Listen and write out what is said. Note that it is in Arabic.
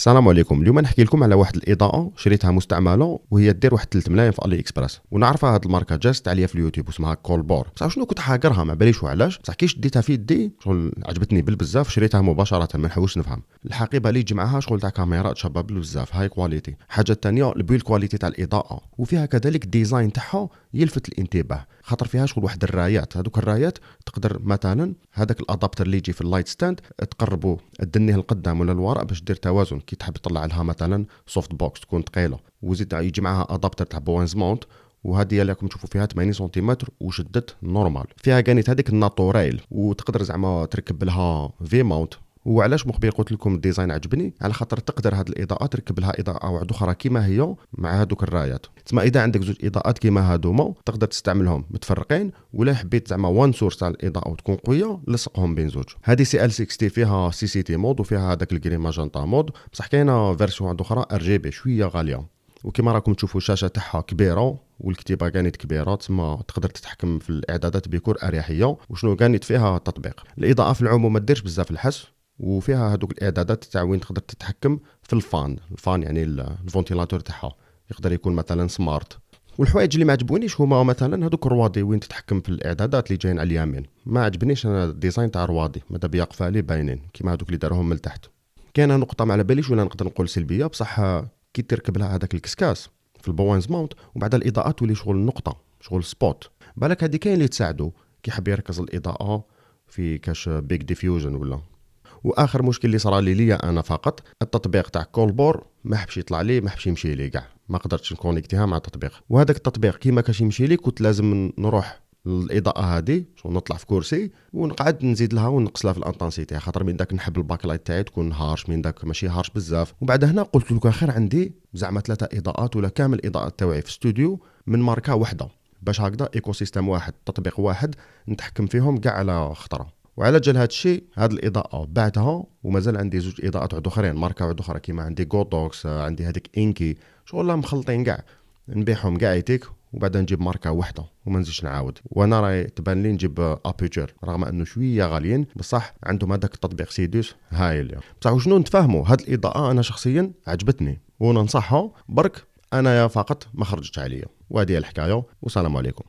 السلام عليكم. اليوم نحكي لكم على واحد الاضاءه شريتها مستعمله وهي دير واحد 3 ملايين في الي اكسبريس، ونعرفها هاد الماركه جازت عليا في اليوتيوب واسمها كولبور. بصح شنو كنت حاقرها ما باليش وعلاش، بصح كي شديتها في يدي شغل عجبتني بزاف، شريتها مباشره ما نحوش نفهم. الحقيبه اللي يجي معاها شغل تاع كاميرات شابه بزاف هاي كواليتي. حاجه الثانيه البيل كواليتي تاع الاضاءه، وفيها كذلك ديزاين تاعها يلفت الانتباه، خاطر فيها شغل واحد الرايات. هذوك الرايات تقدر مثلا هذاك الادابتر اللي يجي في اللايت ستاند تقربه تدنيه لقدام ولا للوراء باش دير توازن كي تحب تطلع لها مثلا سوفت بوكس تكون ثقيله. وزيد يجي معها ادابتر تاع بوينز ماونت، وهذه اللي راكم تشوفوا فيها 80 سنتيمتر وشدت نورمال. فيها كانت هذيك الناتوريل، وتقدر زعما تركب لها في ماونت. وعلاش مخبي قلت لكم الديزاين عجبني؟ على خاطر تقدر هاد الاضاءه تركب لها اضاءه واحده اخرى كيما هي مع هذوك الرايات. تسمى اذا عندك زوج اضاءات كيما هادوما تقدر تستعملهم متفرقين، ولا حبيت زعما وان سورس تاع الاضاءه وتكون قويه لصقهم بين زوج. هذه سي ال 60 فيها سي سي تي مود وفيها هذاك الجرين ماجنتا مود، بصح كاينه فيرسيون واحده اخرى ار جي بي شويه غاليه. وكما راكم تشوفوا الشاشه تاعها كبيره والكتيبه كانت كبيره، تسمى تقدر تتحكم في الاعدادات بكل اريحيه. وشنو كانت فيها تطبيق الاضاءه في العموم ما ديرش بزاف الحس، وفيها هذوك الاعدادات تاع وين تقدر تتحكم في الفان يعني الفونتيلاتور تاعها يقدر يكون مثلا سمارت. والحوايج اللي ما عجبونيش هما مثلا هذوك الروادي وين تتحكم في الاعدادات اللي جايين على اليمين. ما عجبنيش انا الديزاين تاع الروادي، ماذا بيا قفالي باينين كيما هذوك اللي داروهم من تحت. كاينه نقطه ما على باليش ولا نقدر نقول سلبيه، بصح كي تركب لها هذاك الكسكاس في البوينز ماونت وبعد الاضاءه تولي شغل نقطه شغل سبوت. بالك هذه كاين اللي تساعدو كي حاب يركز الاضاءه في كاش بيج ديفيوجن ولا. واخر مشكل اللي صار لي انا فقط التطبيق تاع كولبور ما حبش يطلع لي، ما حبش يمشي لي كاع، ما قدرتش نكونيكتيها مع التطبيق. وهذاك التطبيق كيما كاش يمشي لي كنت لازم نروح للاضاءه هذه نطلع في كرسي ونقعد نزيد لها ونقص لها في الانتنسيتي، خاطر من داك نحب الباك لايت تاعي تكون هارش، من داك ماشي هارش بزاف. وبعد هنا قلت له خير عندي زعما 3 اضاءات ولا كامل الاضاءات تاعي في استوديو من ماركه واحده، باش هكذا ايكو سيستم واحد تطبيق واحد نتحكم فيهم كاع على خطره. وعلى جال هذا الشيء هذه الاضاءه بعتها، ومازال عندي زوج اضاءات واحد اخرين ماركه واحده اخرى كيما عندي جودوكس، عندي هذيك انكي، شغل مخلطين كاع نبيعهم كاع يتيك وبعدين نجيب ماركه واحده وما نزيدش نعاود. وانا راي تبان لي نجيب ابيتشر رغم انه شويه غاليين، بصح عندهم هذاك التطبيق سيدوس هايل. بصح وشنو نتفاهموا هذه الاضاءه انا شخصيا عجبتني وننصحها برك، انا يا فقط ما خرجتش عليا. وهذه الحكايه، والسلام عليكم.